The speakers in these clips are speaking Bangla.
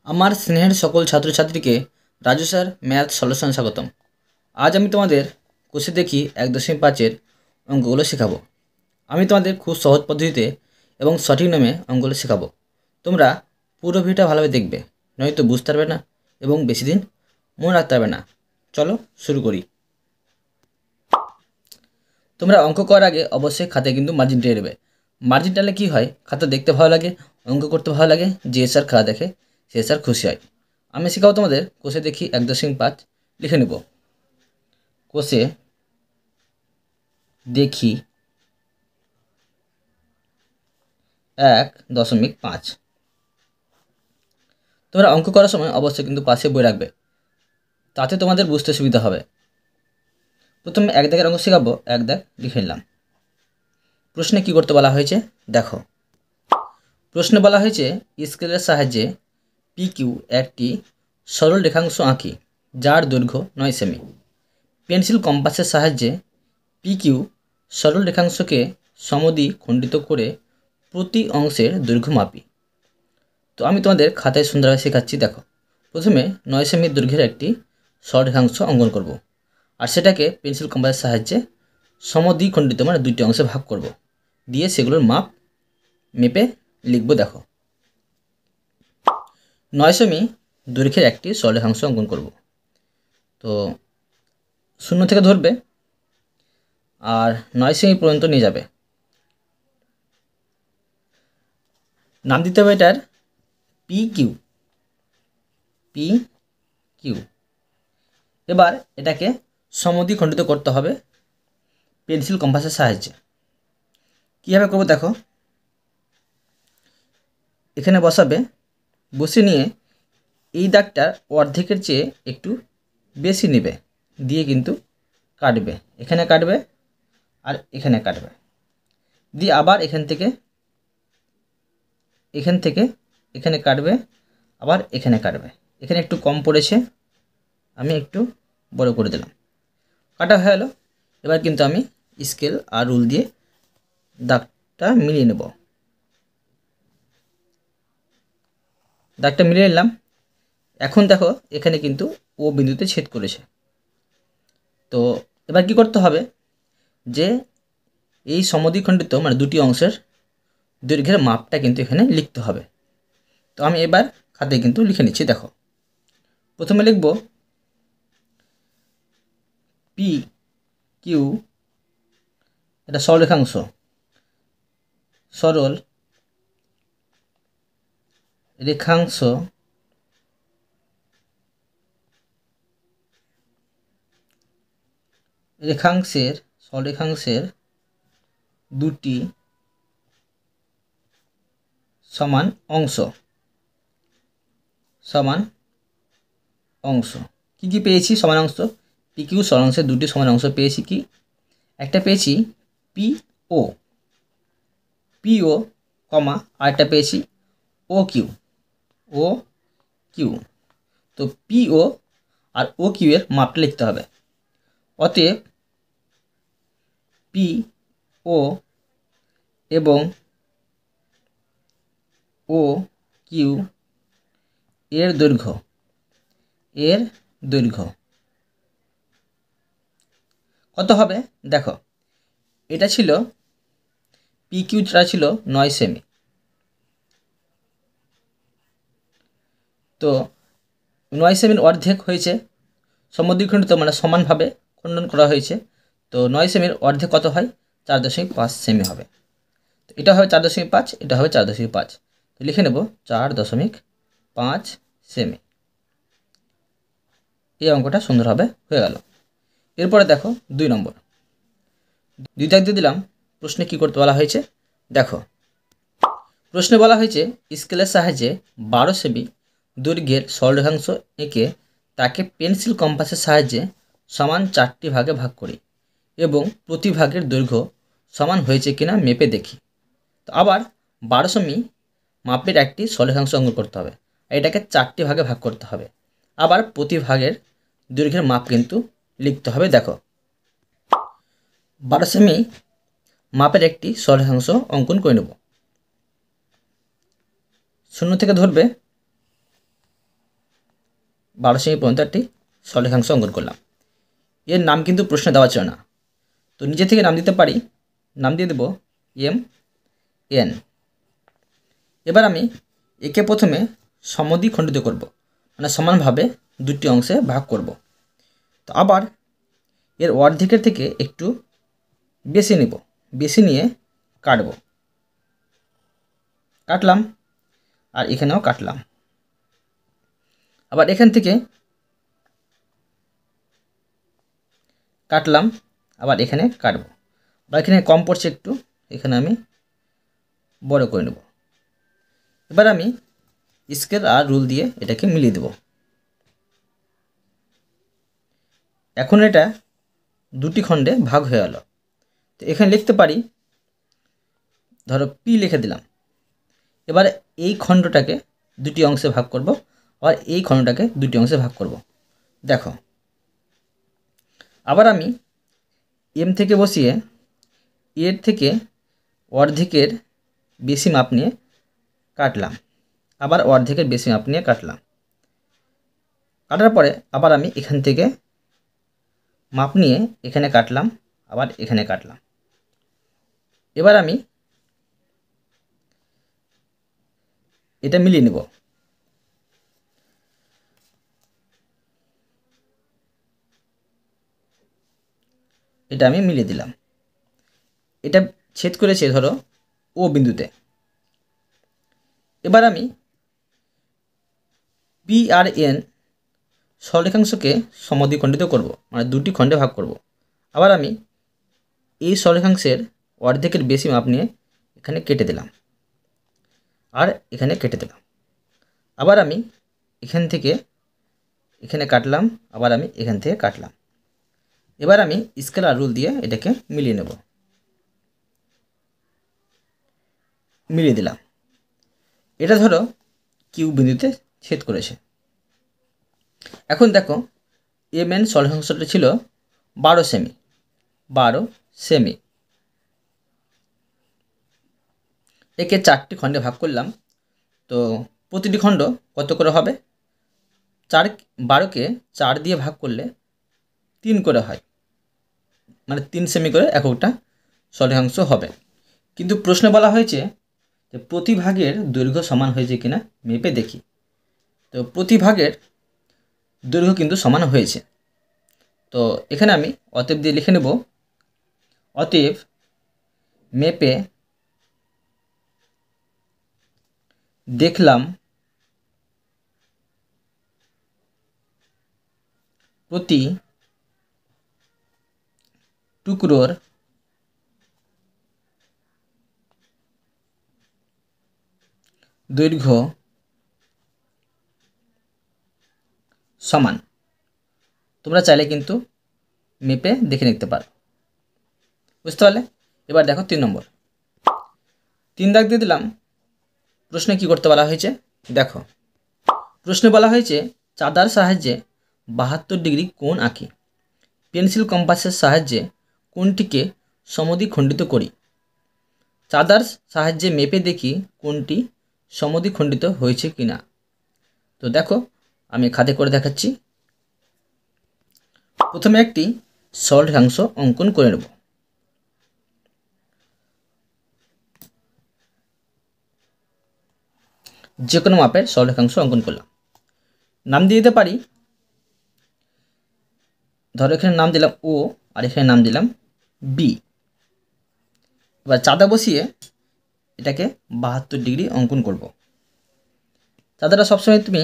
আমার স্নেহের সকল ছাত্রছাত্রীকে রাজু স্যার ম্যাথ সলিউশন স্বাগতম। আজ আমি তোমাদের কোষে দেখি 1.5-এর অঙ্কগুলো শেখাবো। আমি তোমাদের খুব সহজ পদ্ধতিতে এবং সঠিক নিয়মে অঙ্কগুলো শেখাবো। তোমরা পুরো ভিডিওটা ভালোভাবে দেখবে, নয়তো বুঝতে পারবে না এবং বেশি দিন মনে রাখতে পারবে না। চলো শুরু করি। তোমরা অঙ্ক করার আগে অবশ্যই খাতায় কিন্তু মার্জিন টেনে নেবে। মার্জিন টানলে কী হয়, খাতা দেখতে ভালো লাগে, অঙ্ক করতে ভালো লাগে। যে স্যার খাতা দেখে সে স্যার খুশি হয়। আমি শেখাবো তোমাদের কোষে দেখি 1.5 লিখে নেব। কোষে দেখি 1.5। তোমরা অঙ্ক করার সময় অবশ্যই কিন্তু পাশে বই রাখবে, তাতে তোমাদের বুঝতে সুবিধা হবে। প্রথমে 1 দাগের অঙ্ক শেখাবো। 1 দাগ লিখে নিলাম। প্রশ্নে কী করতে বলা হয়েছে দেখো। প্রশ্নে বলা হয়েছে স্কেলের সাহায্যে পি কিউ একটি সরল রেখাংশ আঁকি যার দৈর্ঘ্য 9 সেমি। পেন্সিল কম্পাসের সাহায্যে পি কিউ সরল রেখাংশকে সমদ্বিখণ্ডিত করে প্রতি অংশের দৈর্ঘ্য মাপি। তো আমি তোমাদের খাতায় সুন্দরভাবে শেখাচ্ছি। দেখো, প্রথমে 9 সেমি দৈর্ঘ্যের একটি সরল রেখাংশ অঙ্কন করব, আর সেটাকে পেন্সিল কম্পাসের সাহায্যে সমদ্বিখণ্ডিত মানে দুইটি অংশে ভাগ করব, দিয়ে সেগুলোর মাপ মেপে লিখব। দেখো, 9 সেমি দৈর্ঘ্যের একটি সরল রেখাংশ অঙ্কন করব। তো 0 থেকে ধরবে আর 9 সেমি পর্যন্ত নিয়ে যাবে। নাম দিতে হবে এটার পি কিউ। P Q. এবার এটাকে সমদ্বিখণ্ডিত করতে হবে পেন্সিল কম্পাসের সাহায্যে। কীভাবে করবো দেখো, এখানে বসাবে, বসে নিয়ে এই দাগটার অর্ধেকের চেয়ে একটু বেশি নেবে, দিয়ে কিন্তু কাটবে। এখানে কাটবে আর এখানে কাটবে, দিয়ে আবার এখান থেকে এখানে কাটবে, আবার এখানে কাটবে। এখানে একটু কম পড়েছে, আমি একটু বড় করে দিলাম। কাটা হয়ে গেল। এবার কিন্তু আমি স্কেল আর রুল দিয়ে দাগটা মিলিয়ে নেব। দাগটা মিলিয়ে নিলাম। এখন দেখো, এখানে কিন্তু ও বিন্দুতে ছেদ করেছে। তো এবার কি করতে হবে, যে এই সমদ্বিখণ্ডিত মানে দুটি অংশের দৈর্ঘ্যের মাপটা কিন্তু এখানে লিখতে হবে। তো আমি এবার খাতায় কিন্তু লিখে নিচ্ছি। দেখো, প্রথমে লিখব পি কিউ, এটা সরল রেখাংশ, সরল রেখাংশ সরল রেখাংশের দুটি সমান অংশ। কি কি পেয়েছি সমান অংশ? পি কিউ সরল অংশের দুটি সমান অংশ পেয়েছি। কি একটা পেয়েছি পিও কমা, আর একটা পেয়েছি ও কিউ। তো পিও আর ও কিউ এর মাপটা লিখতে হবে। অতএব পি ও এবং ও কিউ এর দৈর্ঘ্য কত হবে দেখো। এটা ছিল পি কিউটা ছিল 9 সেমি। তো 9 সেমির অর্ধেক হয়েছে, সমদ্বিখণ্ডিত মানে সমানভাবে খণ্ডন করা হয়েছে। তো 9 সেমির অর্ধেক কত হয়? 4.5 সেমি হবে। তো এটা হবে 4.5, এটা হবে 4.5। তো লিখে নেব 4.5 সেমি। এই অঙ্কটা সুন্দরভাবে হয়ে গেল। এরপরে দেখো 2 নম্বর। 2 দাগ দিয়ে দিলাম। প্রশ্নে কি করতে বলা হয়েছে দেখো। প্রশ্নে বলা হয়েছে স্কেলের সাহায্যে 12 সেমি দৈর্ঘ্যের সরল রেখাংশ এঁকে তাকে পেন্সিল কম্পাসের সাহায্যে সমান 4টি ভাগে ভাগ করি এবং প্রতি ভাগের দৈর্ঘ্য সমান হয়েছে কিনা মেপে দেখি। তো আবার 12 সেমি মাপের একটি সরল রেখাংশ অঙ্কন করতে হবে, এটাকে 4টি ভাগে ভাগ করতে হবে, আবার প্রতি ভাগের দৈর্ঘ্যের মাপ কিন্তু লিখতে হবে। দেখো, 12 সেমি মাপের একটি সরল রেখাংশ অঙ্কন করে নেব। 0 থেকে ধরবে 12 সেমি পর্যন্ত একটি সরলরেখাংশ অঙ্কন করলাম। এর নাম কিন্তু প্রশ্নে দেওয়া ছিল না, তো নিজে থেকে নাম দিতে পারি। নাম দিয়ে দেব MN। এবার আমি একে প্রথমে সমদ্বিখণ্ডিত করব, মানে সমানভাবে দুটি অংশে ভাগ করব। তো আবার এর অর্ধেকের থেকে একটু বেশি নিব, বেশি নিয়ে কাটলাম আর এখানেও কাটলাম। আবার এখান থেকে কাটলাম, আবার এখানে কাটবো। আবার এখানে কম পড়ছে একটু, এখানে আমি বড় করে নেব। এবার আমি স্কেল আর রুল দিয়ে এটাকে মিলিয়ে দেব। এখন এটা দুটি খণ্ডে ভাগ হয়ে গেল। তো এখানে লিখতে পারি, ধরো P লিখে দিলাম। এবার এই খণ্ডটাকে দুটি অংশে ভাগ করব, আর এই খণ্ডটাকে দুটি অংশে ভাগ করব। দেখো, আবার আমি M থেকে বসিয়ে এর থেকে অর্ধেকের বেশি মাপ নিয়ে কাটলাম, আবার অর্ধেকের বেশি মাপ নিয়ে কাটলাম। কাটার পরে আবার আমি এখান থেকে মাপ নিয়ে এখানে কাটলাম, আবার এখানে কাটলাম। এবার আমি এটা মিলিয়ে নেব। এটা আমি মিলিয়ে দিলাম। এটা ছেদ করেছে ধরো ও বিন্দুতে। এবার আমি P আর N সরলরেখাংশকে সমদ্বিখণ্ডিত করব, মানে দুটি খণ্ডে ভাগ করব। আবার আমি এই সরলরেখাংশের অর্ধেকের বেশি মাপ নিয়ে এখানে কেটে দিলাম, আর এখানে কেটে দিলাম। আবার আমি এখান থেকে এখানে কাটলাম, আবার আমি এখান থেকে কাটলাম। এবার আমি স্কেল আর রুল দিয়ে এটাকে মিলিয়ে নেব। মিলিয়ে দিলাম। এটা ধরো কিউ বিন্দুতে ছেদ করেছে। এখন দেখো MN সরলরেখাংশটা ছিল 12 সেমি। 12 সেমি। একে 4টি খণ্ডে ভাগ করলাম। তো প্রতিটি খণ্ড কত করে হবে? 12কে 4 দিয়ে ভাগ করলে 3 করে হয়, মানে 3 সেমি করে এককটা সরলরেখাংশ হবে। কিন্তু প্রশ্নে বলা হয়েছে যে প্রতি ভাগের দৈর্ঘ্য সমান হয়েছে কিনা মেপে দেখি। তো প্রতি ভাগের দৈর্ঘ্য কিন্তু সমান হয়েছে। তো এখানে আমি অতএব দিয়ে লিখে নেব, অতএব মেপে দেখলাম প্রতি টুকরোর দৈর্ঘ্য সমান। তোমরা চাইলে কিন্তু মেপে দেখে নিতে পারো। বুঝতে পারলে? এবার দেখো 3 নম্বর। 3 দাগ দিয়ে দিলাম। প্রশ্নে কি করতে বলা হয়েছে দেখো। প্রশ্নে বলা হয়েছে চাঁদার সাহায্যে 72 ডিগ্রি কোণ আঁকি। পেন্সিল কম্পাসের সাহায্যে কোণটিকে সমদ্বিখণ্ডিত করি। চাঁদার সাহায্যে মেপে দেখি কোণটি সমদ্বিখণ্ডিত হয়েছে কিনা। তো দেখো আমি খাতে করে দেখাচ্ছি। প্রথমে একটি সরলরেখাংশ অঙ্কন করে নেব। যে কোনো মাপের সরলরেখাংশ অঙ্কন করলাম। নাম দিয়ে দিতে পারি, ধরো এখানে নাম দিলাম ও, আর এখানে নাম দিলাম বি। এবার চাঁদা বসিয়ে এটাকে 72 ডিগ্রি অঙ্কন করব। চাঁদাটা সবসময় তুমি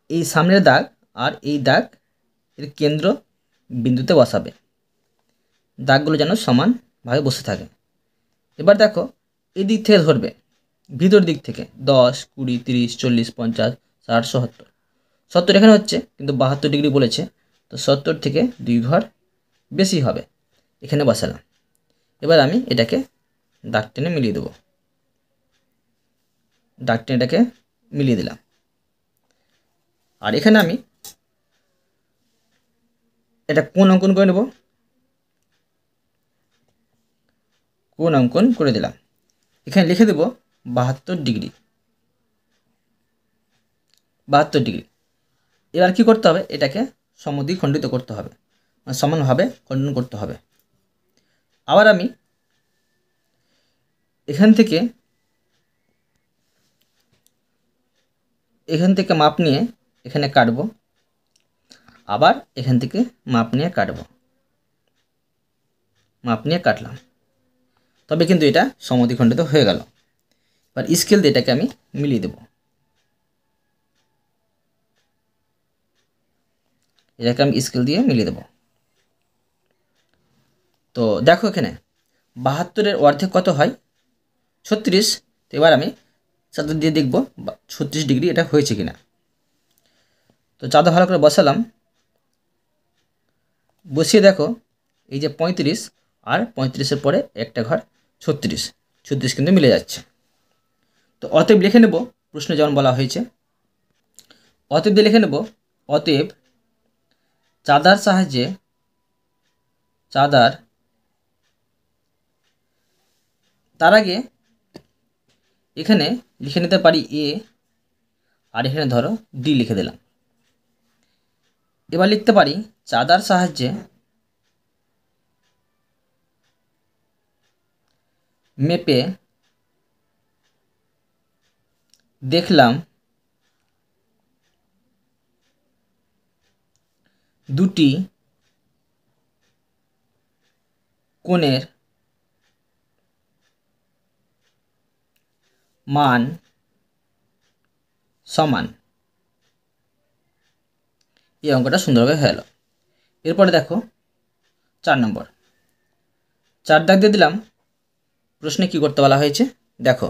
এই সামনের দাগ আর এই দাগ এর কেন্দ্র বিন্দুতে বসাবে, দাগগুলো যেন সমানভাবে বসে থাকে। এবার দেখো এই দিক থেকে ধরবে, ভিতর দিক থেকে 10, 20, 30, 40, 50, 60, 70। 70 এখানে হচ্ছে, কিন্তু 72 ডিগ্রি বলেছে, তো 70 থেকে 2 ঘর বেশি হবে, এখানে বসালাম। এবার আমি এটাকে দাগ টেনে মিলিয়ে দেবো। দাগ টেনে এটাকে মিলিয়ে দিলাম। আর এখানে আমি এটা কোণ অঙ্কন করে নেব। কোণ অঙ্কন করে দিলাম। এখানে লিখে দেব 72 ডিগ্রি। 72 ডিগ্রি। এবার কি করতে হবে, এটাকে সমদ্বিখণ্ডিত করতে হবে, মানে সমানভাবে খণ্ডন করতে হবে। আবার আমি এখান থেকে মাপ নিয়ে এখানে কাটব, আবার এখান থেকে মাপ নিয়ে কাটব, মাপ নিয়ে কাটলাম, তবে কিন্তু এটা সমদ্বিখণ্ডিত হয়ে গেল। এবার স্কেল দিয়ে এটাকে আমি মিলিয়ে দেব, এটাকে আমি স্কেল দিয়ে মিলিয়ে দেব। তো দেখো এখানে 72-এর অর্ধেক কত হয়, 36। তো এবার আমি চাঁদা দিয়ে দেখব 36 ডিগ্রি এটা হয়েছে কিনা। তো চাঁদা ভালো করে বসালাম, বসিয়ে দেখো এই যে 35 আর 35-এর পরে একটা ঘর 36, 36 কিন্তু মিলে যাচ্ছে। তো অতএব লিখে নেব, প্রশ্নে যেমন বলা হয়েছে, অতএব দিয়ে লিখে নেব, অতএব চাঁদার সাহায্যে তার আগে এখানে লিখে নিতে পারি এ, আর এখানে ধরো ডি লিখে দিলাম। এবার লিখতে পারি চাঁদার সাহায্যে মেপে দেখলাম দুটি কোণের মান সমান। এই অঙ্কটা সুন্দরভাবে হয়ে গেল। এরপরে দেখো 4 নম্বর, 4 দাগ দিয়ে দিলাম। প্রশ্নে কি করতে বলা হয়েছে দেখো,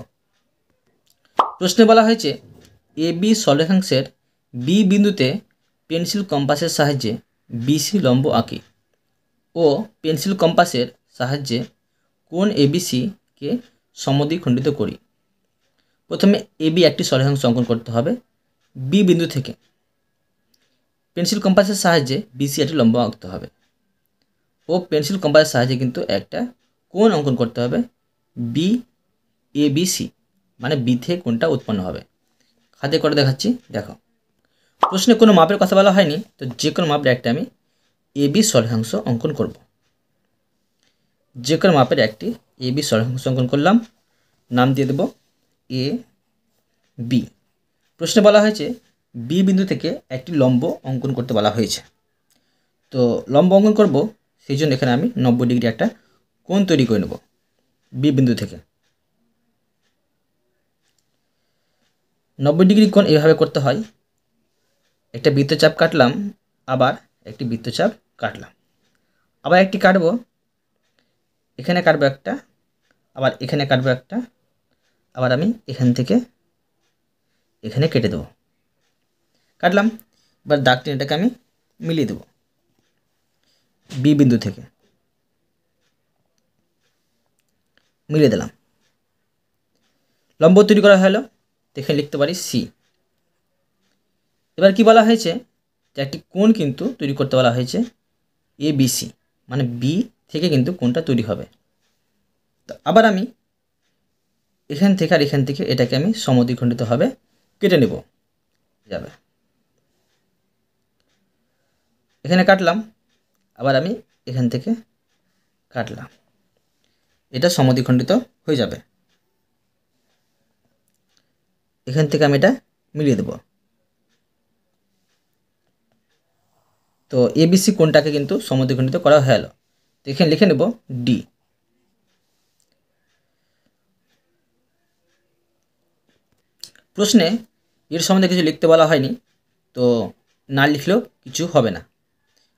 প্রশ্নে বলা হয়েছে এ বি সরলরেখাংশের বি বিন্দুতে পেন্সিল কম্পাসের সাহায্যে বিসি লম্ব আঁকি ও পেন্সিল কম্পাসের সাহায্যে কোণ এবিসিকে সমদ্বিখণ্ডিত করি। প্রথমে এবি একটি সরলরেখাংশ অঙ্কন করতে হবে বি বিন্দু থেকে, পেন্সিল কম্পাসের সাহায্যে বিসি একটি লম্ব আঁকতে হবে ও পেন্সিল কম্পাসের সাহায্যে কিন্তু একটা কোণ অঙ্কন করতে হবে বি এ বি সি, মানে বি থেকে কোণটা উৎপন্ন হবে। হাতে করে দেখাচ্ছি দেখো, প্রশ্নে কোনো মাপের কথা বলা হয়নি, তো যে কোনো মাপের একটা আমি এ বি সরলরেখাংশ অঙ্কন করব। যে কোনো মাপের একটি এ বি সরলরেখাংশ অঙ্কন করলাম, নাম দিয়ে দেব এ বি। প্রশ্নে বলা হয়েছে বি বিন্দু থেকে একটি লম্ব অঙ্কন করতে বলা হয়েছে। তো লম্ব অঙ্কন করব, সেই জন্য এখানে আমি 90 ডিগ্রি একটা কোণ তৈরি করে নেব বি বিন্দু থেকে। 90 ডিগ্রি কোণ এভাবে করতে হয়, একটা বৃত্তচাপ কাটলাম, আবার একটি বৃত্তচাপ কাটলাম, আবার একটি কাটবো, এখানে কাটবো একটা, আবার এখানে কাটবো একটা, আবার আমি এখান থেকে এখানে কেটে দেবো, কাটলাম। এবার দাগ টেনে এটাকে আমি মিলিয়ে দেবো বি বিন্দু থেকে, মিলিয়ে দিলাম, লম্ব তৈরি করা হলো। এখানে লিখতে পারি সি। এবার কি বলা হয়েছে, যে একটি কোণ কিন্তু তৈরি করতে বলা হয়েছে এ বি সি, মানে বি থেকে কিন্তু কোণটা তৈরি হবে। তো আবার আমি এখান থেকে আর এখান থেকে এটাকে আমি সমদ্বিখণ্ডিত হবে কেটে নেব যাবে, এখানে কাটলাম, আবার আমি এখান থেকে কাটলাম, এটা সমদ্বিখণ্ডিত হয়ে যাবে। এখান থেকে আমি এটা মিলিয়ে দেব। তো এবিসি কোণটাকে কিন্তু সমদ্বিখণ্ডিত করা হয়ে গেল। তো এখানে লিখে নেব ডি। প্রশ্নে এর সম্বন্ধে কিছু লিখতে বলা হয়নি, তো না লিখলেও কিছু হবে না,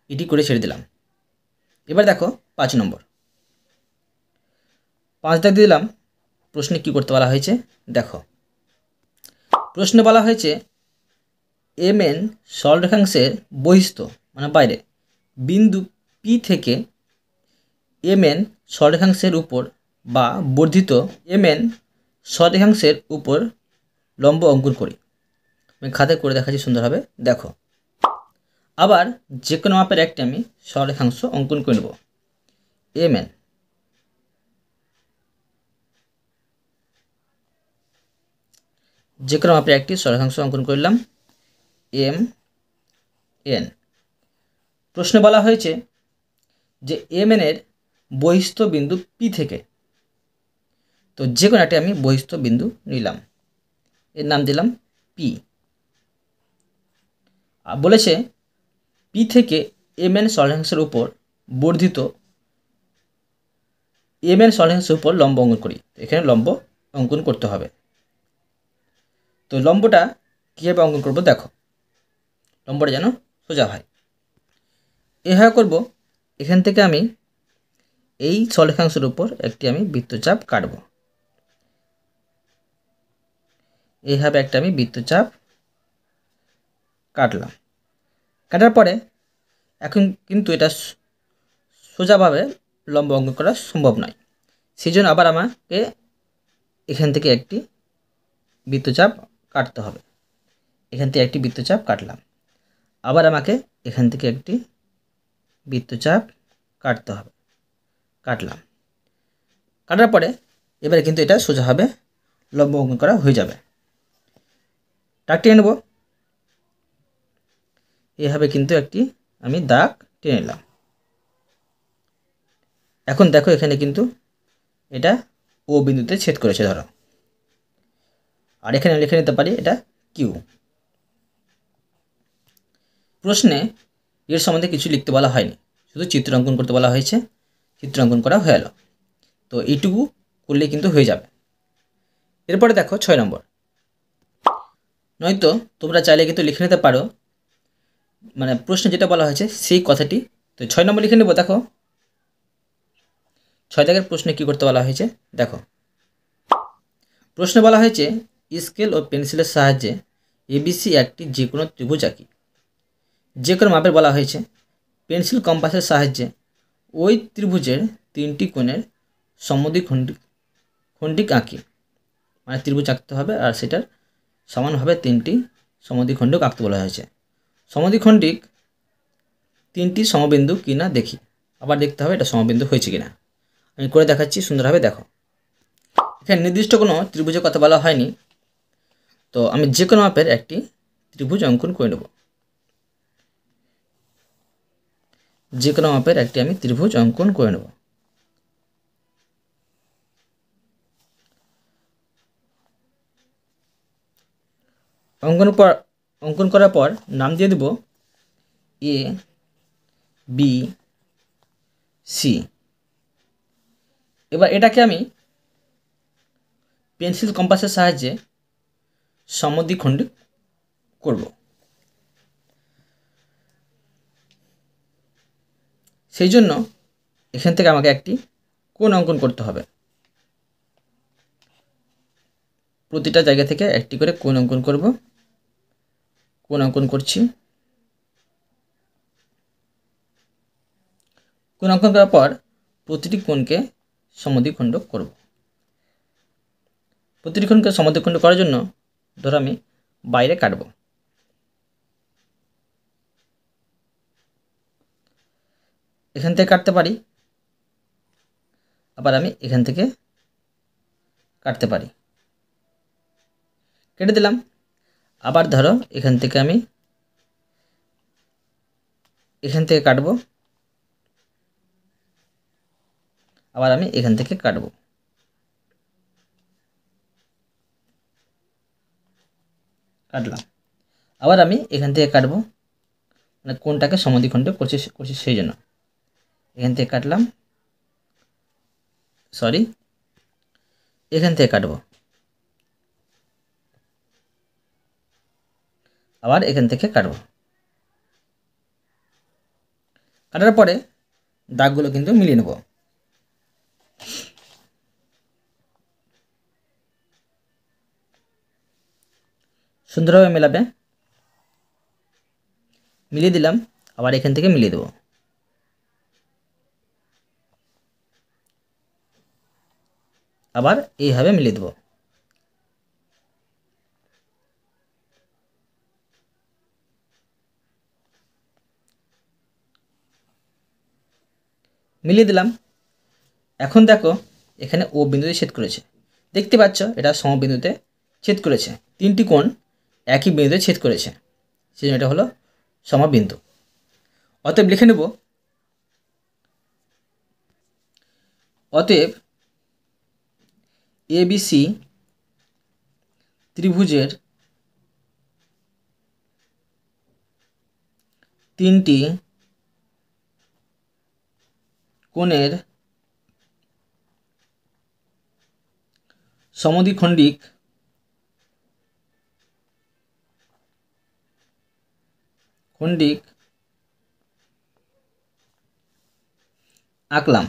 এটি করে ছেড়ে দিলাম। এবার দেখো 5 নম্বর, 5 দাগ দিয়ে দিলাম। প্রশ্নে কি করতে বলা হয়েছে দেখো, প্রশ্নে বলা হয়েছে এম এন সরলরেখাংশের বহিস্থ মানে বাইরে বিন্দু পি থেকে এম এন সরলরেখাংশের উপর বা বর্ধিত এম এন সরলরেখাংশের উপর লম্ব অঙ্কন করি। আমি খাতায় করে দেখাচ্ছি সুন্দরভাবে দেখো। আবার যে কোনো মাপের একটি আমি সরলরেখাংশ অঙ্কন করে নেব এম এন। যে কোনো মাপের একটি সরলরেখাংশ অঙ্কন করলাম, এম এন। প্রশ্নে বলা হয়েছে যে এম এনের বহিস্থ বিন্দু পি থেকে, তো যে কোনো একটা আমি বহিস্থ বিন্দু নিলাম, এর নাম দিলাম পি। আর বলেছে পি থেকে এম এন সরলরেখাংশের উপর বর্ধিত এম এন সরলরেখাংশের উপর লম্ব অঙ্কন করি। এখানে লম্ব অঙ্কন করতে হবে। তো লম্বটা কীভাবে অঙ্কন করব দেখো, লম্বটা যেন সোজা হয় এভাবে করব। এখান থেকে আমি এই সরলরেখাংশের উপর একটি আমি বৃত্তচাপ কাটব। এইভাবে একটা আমি বৃত্তচাপ কাটলাম। কাটার পরে এখন কিন্তু এটা সোজাভাবে লম্ব অঙ্কন করা সম্ভব নয়, সেই জন্য আবার আমাকে এখান থেকে একটি বৃত্তচাপ কাটতে হবে। এখান থেকে একটি বৃত্তচাপ কাটলাম, আবার আমাকে এখান থেকে একটি বৃত্তচাপ কাটতে হবে, কাটলাম। কাটার পরে এবারে কিন্তু এটা সোজাভাবে লম্ব অঙ্কন করা হয়ে যাবে। দাগ টেনে নেব। এভাবে কিন্তু একটি আমি দাগ টেনে নিলাম। এখন দেখো এখানে কিন্তু এটা ও বিন্দুতে ছেদ করেছে ধরো, আর এখানে লিখে নিতে পারি এটা কিউ। প্রশ্নে এর সম্বন্ধে কিছু লিখতে বলা হয়নি, শুধু চিত্র অঙ্কন করতে বলা হয়েছে। চিত্র অঙ্কন করা হয়ে গেল, তো এইটুকু করলে কিন্তু হয়ে যাবে। এরপরে দেখো 6 নম্বর। নয়তো তোমরা চাইলে কিন্তু লিখে নিতে পারো, মানে প্রশ্নে যেটা বলা হয়েছে সেই কথাটি। তো 6 নম্বর লিখে নেব। দেখো 6 দাগের প্রশ্নে কী করতে বলা হয়েছে দেখো। প্রশ্নে বলা হয়েছে স্কেল ও পেন্সিলের সাহায্যে এবিসি একটি যে কোনো ত্রিভুজ আঁকি। যে কোনো মাপের বলা হয়েছে। পেন্সিল কম্পাসের সাহায্যে ওই ত্রিভুজের 3টি কোণের সমদ্বিখণ্ডিক আঁকি। মানে ত্রিভুজ আঁকতে হবে আর সেটার সমানভাবে 3টি সমদ্বিখণ্ডিক আঁকতে বলা হয়েছে। সমদ্বিখণ্ডিক 3টি সমবিন্দু কিনা দেখি, আবার দেখতে হবে এটা সমবিন্দু হয়েছে কিনা। আমি করে দেখাচ্ছি সুন্দরভাবে দেখো। এখানে নির্দিষ্ট কোনো ত্রিভুজের কথা বলা হয়নি, তো আমি যে কোনো মাপের একটি ত্রিভুজ অঙ্কন করে নেব। যে কোনো মাপের একটি আমি ত্রিভুজ অঙ্কন করে নেব। অঙ্কন করার পর নাম দিয়ে দেব এ বি সি। এবার এটাকে আমি পেন্সিল কম্পাসের সাহায্যে সমদ্বিখণ্ডিক করব। সেই জন্য এখান থেকে আমাকে একটি কোণ অঙ্কন করতে হবে। প্রতিটা জায়গা থেকে একটি করে কোণ অঙ্কন করব। কোণ অঙ্কন করছি। কোণ অঙ্কন করার পর প্রতিটি কোণকে সমদ্বিখণ্ড করব। প্রতিটি কোণকে সমদ্বিখণ্ড করার জন্য ধরো আমি বাইরে কাটব। এখান থেকে কাটতে পারি, আবার আমি এখান থেকে কাটতে পারি। কেটে দিলাম। আবার ধরো এখান থেকে আমি এখান থেকে কাটব, আবার আমি এখান থেকে কাটব। কাটলাম, আবার আমি এখান থেকে কাটব, মানে কোণটাকে সমদ্বিখণ্ড করছি সেই জন্য এখান থেকে কাটলাম। সরি, এখান থেকে কাটব, আবার এখান থেকে কাটব। কাটার পরে দাগগুলো কিন্তু মিলিয়ে নেব। সুন্দরভাবে মেলাবে। মিলিয়ে দিলাম, আবার এখান থেকে মিলিয়ে দেব। আবার এইভাবে মিলিয়ে দেব। মিলিয়ে দিলাম। এখন দেখো এখানে ও বিন্দুতে ছেদ করেছে, দেখতে পাচ্ছ এটা সমবিন্দুতে ছেদ করেছে। 3টি কোণ একই বিন্দুতে ছেদ করেছে। সেই জন্য এটা হলো সমবিন্দু। অতএব লিখে নেব, অতএব ABC ত্রিভুজের তিনটি কোণের সমদ্বিখণ্ডিক আঁকলাম।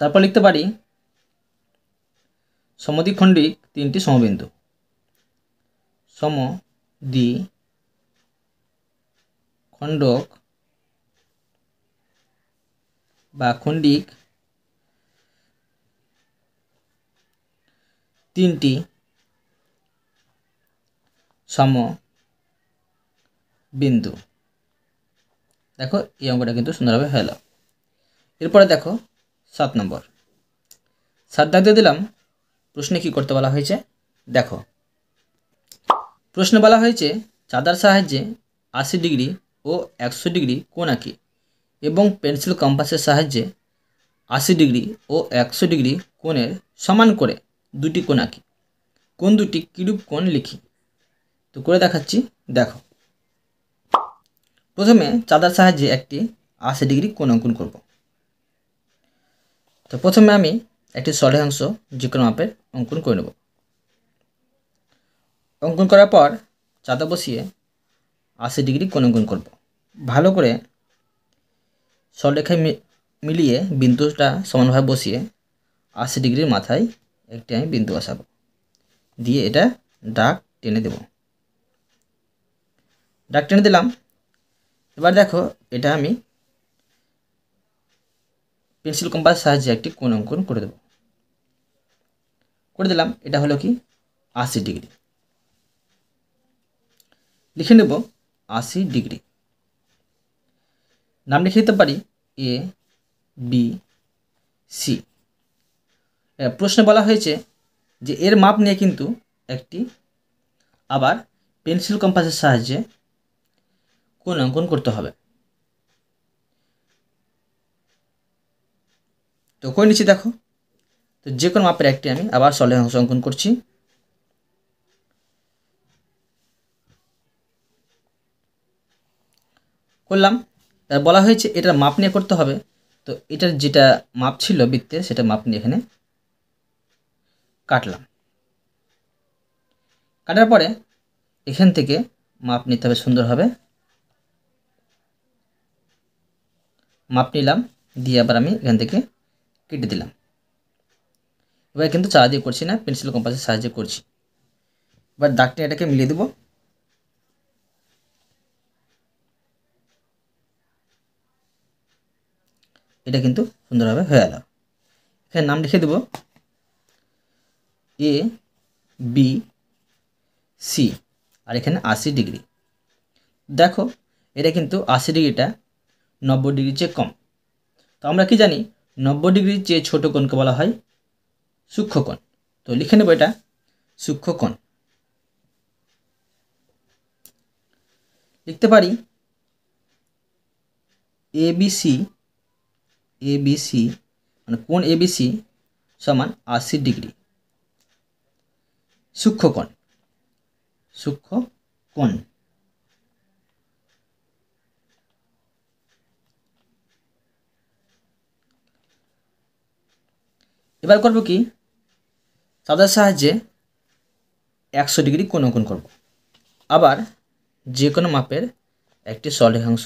তারপর লিখতে পারি সমদ্বিখণ্ডিক তিনটি সমবিন্দু, সমদ্বিখণ্ডক বা খণ্ডিক তিনটি সমবিন্দু। দেখো এই অঙ্কটা কিন্তু সুন্দরভাবে হয়ে গেল। এরপরে দেখো 7 নম্বর, 7 দাগ দিয়ে দিলাম। প্রশ্নে কি করতে বলা হয়েছে দেখো। প্রশ্নে বলা হয়েছে চাঁদার সাহায্যে 80 ডিগ্রি ও 100 ডিগ্রি কোণ আঁকি এবং পেন্সিল কম্পাসের সাহায্যে 80 ডিগ্রি ও 100 ডিগ্রি কোণের সমান করে দুটি কোণ আঁকি, কোণ দুটি কিরূপ কোণ লিখি। তো করে দেখাচ্ছি, দেখো। প্রথমে চাঁদার সাহায্যে একটি 80 ডিগ্রি কোণ অঙ্কন করব। তো প্রথমে আমি একটি সরেখাংশ যে কোনো মাপের অঙ্কন করে নেব। অঙ্কন করার পর চাঁদা বসিয়ে 80 ডিগ্রি কোণ অঙ্কন করব। ভালো করে সরলরেখায় মিলিয়ে বিন্দুটা সমানভাবে বসিয়ে 80 ডিগ্রির মাথায় একটি আমি বিন্দু বসাবো, দিয়ে এটা দাগ টেনে দেব। দাগ টেনে দিলাম। এবার দেখো এটা আমি পেন্সিল কম্পাসের সাহায্যে একটি কোণ অঙ্কন করে দেব। করে দিলাম। এটা হলো কি 80 ডিগ্রি। লিখে নেব 80 ডিগ্রি। নাম লিখে দিতে পারি ABC। প্রশ্নে বলা হয়েছে যে এর মাপ নিয়ে কিন্তু একটি আবার পেন্সিল কম্পাসের সাহায্যে কোণ অঙ্কন করতে হবে। তো করে নিচ্ছি, দেখো। তো যে কোনো মাপের একটি আমি আবার সরলরেখাংশ অঙ্কন করছি। করলাম। তার বলা হয়েছে এটার মাপ নিয়ে করতে হবে। তো এটার যেটা মাপ ছিল বৃত্তের, সেটা মাপ নিয়ে এখানে কাটলাম। কাটার পরে এখান থেকে মাপ নিতে হবে সুন্দরভাবে। মাপ নিলাম, দিয়ে আবার আমি এখান থেকে কেটে দিলাম। এবার কিন্তু চারা দিয়ে করছি না, পেন্সিল কম্পাসের সাহায্যে করছি। এবার দাগটা এটাকে মিলিয়ে দেব। এটা কিন্তু সুন্দরভাবে হয়ে গেল। এখানে নাম লিখে দেব ABC, আর এখানে 80 ডিগ্রি। দেখো এটা কিন্তু 80 ডিগ্রিটা 90 ডিগ্রির চেয়ে কম। তো আমরা কি জানি 90 ডিগ্রির চেয়ে ছোট কোণকে বলা হয় সূক্ষ্মকোণ। তো লিখে নেব এটা সূক্ষ্মকোণ। লিখতে পারি ABC মানে কোণ ABC সমান 80 ডিগ্রি সূক্ষ্মকোণ। এবার করব কি, চাঁদার সাহায্যে 100 ডিগ্রি কোণ অঙ্কন করব। আবার যে কোনো মাপের একটি সরলরেখাংশ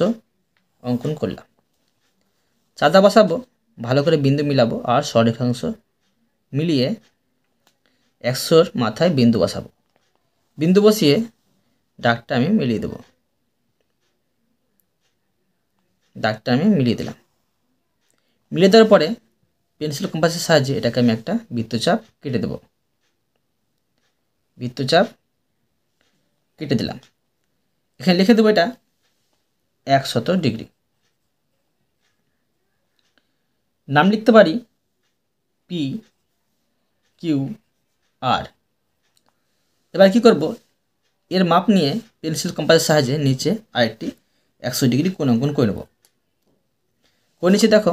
অঙ্কন করলাম। চাঁদা বসাবো, ভালো করে বিন্দু মিলাবো, আর সরলরেখাংশ মিলিয়ে 100-র মাথায় বিন্দু বসাবো। বিন্দু বসিয়ে দাগটা আমি মিলিয়ে দেব। দাগটা আমি মিলিয়ে দিলাম। মিলিয়ে দেওয়ার পরে পেন্সিল কম্পাসের সাহায্যে এটাকে আমি একটা বৃত্তচাপ কেটে দেব। বৃত্তচাপ কেটে দিলাম। এখানে লিখে দেবো এটা 100 ডিগ্রি। নাম লিখতে পারি পি কিউ আর। এবার কি করব, এর মাপ নিয়ে পেন্সিল কম্পাসের সাহায্যে নিচে আরেকটি 100 ডিগ্রি কোণ অঙ্কন করে নেব। করে নিচে দেখো,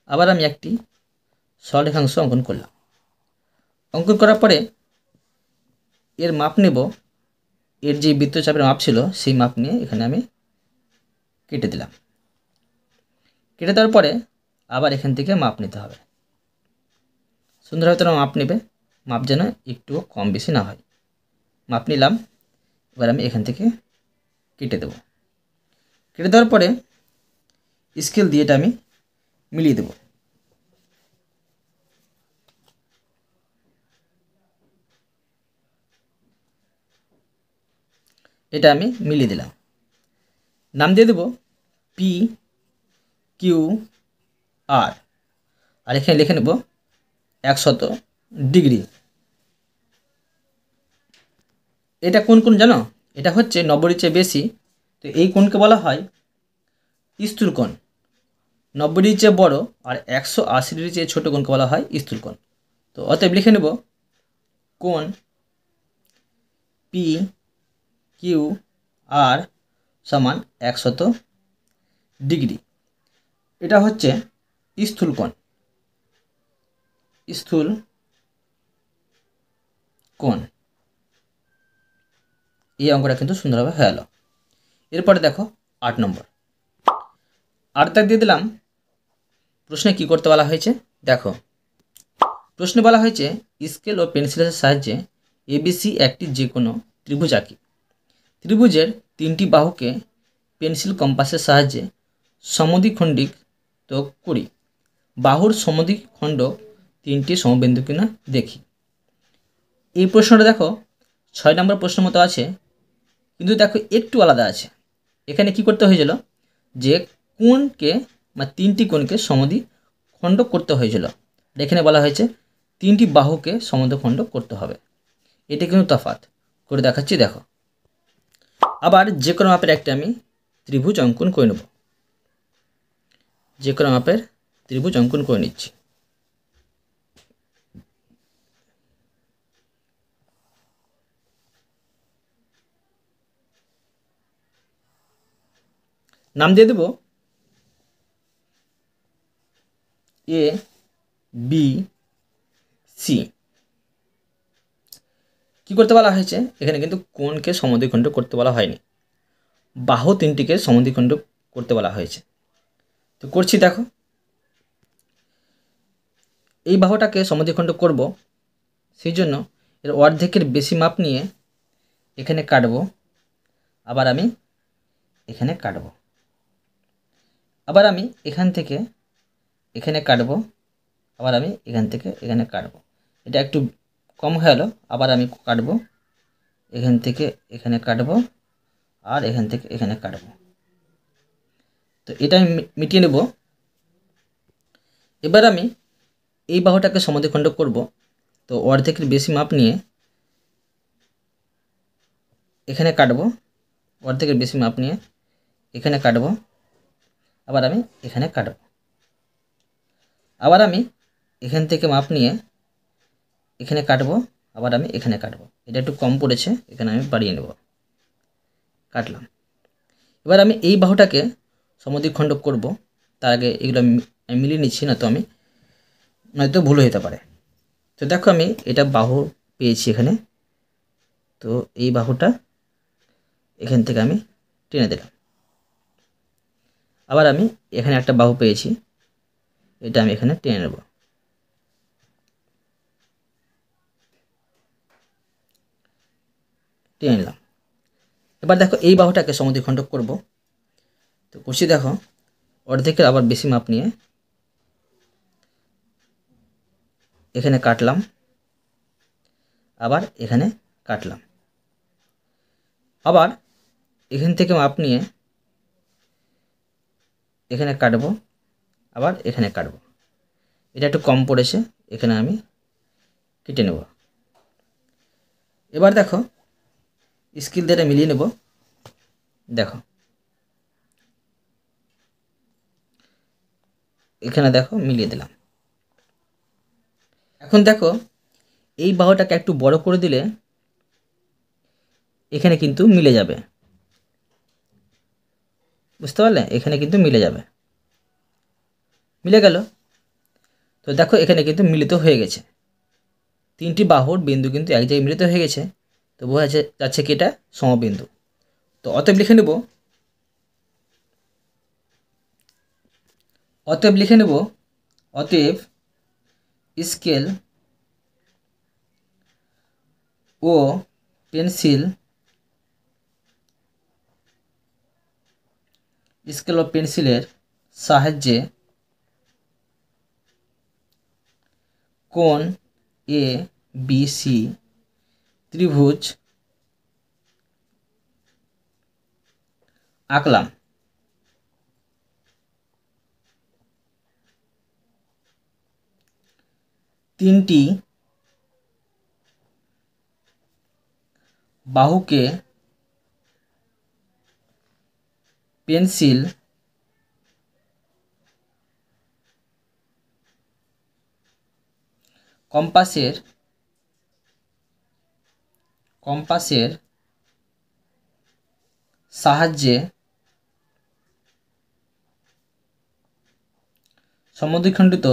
আবার আমি একটি সরলরেখাংশ অঙ্কন করলাম। অঙ্কন করার পরে এর মাপ নেব, এর যে বৃত্তচাপের মাপ ছিল সেই মাপ নিয়ে এখানে আমি কেটে দিলাম। কেটে দেওয়ার পরে আবার এখান থেকে মাপ নিতে হবে। সুন্দরভাবে তোমরা মাপ নেবে, মাপ যেন একটুও কম বেশি না হয়। মাপ নিলাম, এবার আমি এখান থেকে কেটে দেব। কেটে দেওয়ার পরে স্কেল দিয়ে এটা আমি মিলিয়ে দেব। এটা আমি মিলিয়ে দিলাম। নাম দিয়ে দেব পি কিউ আর, আর এখানে লিখে নেব 100 ডিগ্রি। এটা কোন কোণ জানো? এটা হচ্ছে 90 চেয়ে বেশি, তো এই কোণকে বলা হয় স্থূল কোণ। 90 চেয়ে বড় আর 180 চেয়ে ছোট কোণকে বলা হয় স্থূল কোণ। তো অতএব লিখে নেব কোণ পি কিউ আর সমান 100 ডিগ্রি। এটা হচ্ছে স্থূল কোণ, স্থূল কোণ। এই অঙ্কটা কিন্তু সুন্দরভাবে হয়ে গেল। এরপরে দেখো 8 নম্বর। 8 দাগ দিয়ে দিলাম। প্রশ্নে কি করতে বলা হয়েছে দেখো। প্রশ্নে বলা হয়েছে স্কেল ও পেন্সিলের সাহায্যে এবিসি একটি যে কোনো ত্রিভুজ আঁকি। ত্রিভুজের 3টি বাহুকে পেন্সিল কম্পাসের সাহায্যে সমদ্বিখণ্ডিত করি। বাহুর সমদ্বিখণ্ড 3টি সমবিন্দু কিনা দেখি। এই প্রশ্নটা দেখো 6 নম্বর প্রশ্ন মতো আছে, কিন্তু দেখো একটু আলাদা আছে। এখানে কি করতে হয়েছিল, যে কোণকে বা 3টি কোণকে সমদ্বিখণ্ড করতে হয়েছিল। এখানে বলা হয়েছে 3টি বাহুকে সমদ্বিখণ্ড করতে হবে। এটা কিন্তু তফাৎ করে দেখাচ্ছি দেখো। আবার যে কোনো মাপের একটা আমি ত্রিভুজ অঙ্কন করে নেব। যে কোনো মাপের ত্রিভুজ অঙ্কন করে নিচ্ছি। নাম দিয়ে দেব এ বি সি। কি করতে বলা হয়েছে, এখানে কিন্তু কোণকে সমদ্বিখণ্ড করতে বলা হয়নি, বাহু 3টিকে সমদ্বিখণ্ড করতে বলা হয়েছে। তো করছি দেখো, এই বাহুটাকে সমদ্বিখণ্ড করব, সেই জন্য এর অর্ধেকের বেশি মাপ নিয়ে এখানে কাটবো, আবার আমি এখানে কাটবো, আবার আমি এখান থেকে এখানে কাটবো, আবার আমি এখান থেকে এখানে কাটবো। এটা একটু কম হয়ে গেল, আবার আমি কাটবো, এখান থেকে এখানে কাটবো, আর এখান থেকে এখানে কাটবো। তো এটা আমি মিটিয়ে নেব। এবার আমি এই বাহুটাকে সমদ্বিখণ্ড করব, তো অর্ধেকের বেশি মাপ নিয়ে এখানে কাটবো, অর্ধেকের বেশি মাপ নিয়ে এখানে কাটবো, আবার আমি এখানে কাটবো, আবার আমি এখান থেকে মাপ নিয়ে এখানে কাটবো, আবার আমি এখানে কাটবো। এটা একটু কম পড়েছে, এখানে আমি বাড়িয়ে নেব, কাটলাম। এবার আমি এই বাহুটাকে সমদ্বিখণ্ড করব, তার আগে এগুলো আমি মিলিয়ে নিচ্ছি, না তো আমি নয়তো ভুল হতে পারে। তো দেখো আমি এটা বাহু পেয়েছি এখানে, তো এই বাহুটা এখান থেকে আমি টেনে দিলাম। আবার আমি এখানে একটা বাহু পেয়েছি, এটা আমি এখানে টেনে নেব। টেনে নিলাম। এবার দেখো এই বাহুটাকে সমদ্বিখণ্ড করব, তো করছি দেখো, অর্ধেকের আবার বেশি মাপ নিয়ে এখানে কাটলাম, আবার এখানে কাটলাম, আবার এখান থেকে মাপ নিয়ে এখানে কাটবো, আবার এখানে কাটবো। এটা একটু কম পড়েছে, এখানে আমি কেটে নেব। এবার দেখো স্কেল দিয়ে মিলিয়ে নেব। দেখো এখানে দেখো মিলিয়ে দিলাম। এখন দেখো এই বাহুটাকে একটু বড় করে দিলে এখানে কিন্তু মিলে যাবে, বুঝতে পারলে? এখানে কিন্তু মিলে যাবে, মিলে গেল। তো দেখো এখানে কিন্তু মিলিত হয়ে গেছে, তিনটি বাহুর বিন্দু কিন্তু এক জায়গায় মিলিত হয়ে গেছে। তো বোঝা যাচ্ছে কি এটা সমবিন্দু। তো অতএব লিখে নেব, অতএব স্কেল ও পেন্সিলের সাহায্যে কোণ এ বি সি ত্রিভুজ আঁকলাম। তিনটি বাহুকে পেন্সিল কম্পাসের সাহায্যে সমদ্বিখণ্ডিত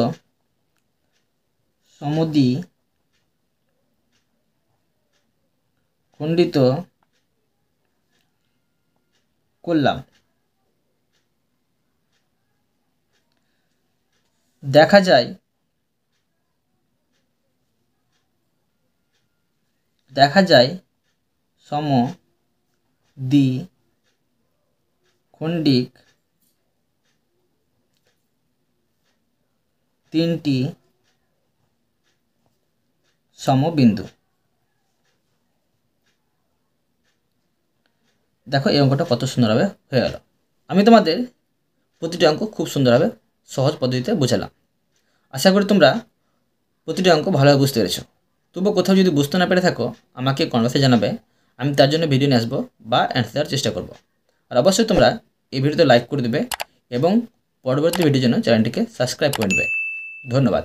করলাম। দেখা যায় সমদ্বিখণ্ডিক তিনটি সমবিন্দু। দেখো এই অঙ্কটা কত সুন্দরভাবে হয়ে গেল। আমি তোমাদের প্রতিটি অঙ্ক খুব সুন্দরভাবে সহজ পদ্ধতিতে বোঝালাম। আশা করি তোমরা প্রতিটি অঙ্ক ভালোভাবে বুঝতে পেরেছো। তবুও কোথাও যদি বুঝতে না পেরে থাকো আমাকে কমেন্টে জানাবে, আমি তার জন্য ভিডিও নিয়ে আসবো বা অ্যান্সার দেওয়ার চেষ্টা করব। আর অবশ্যই তোমরা এই ভিডিওতে লাইক করে দেবে এবং পরবর্তী ভিডিওর জন্য চ্যানেলটিকে সাবস্ক্রাইব করে নেবে। ধন্যবাদ।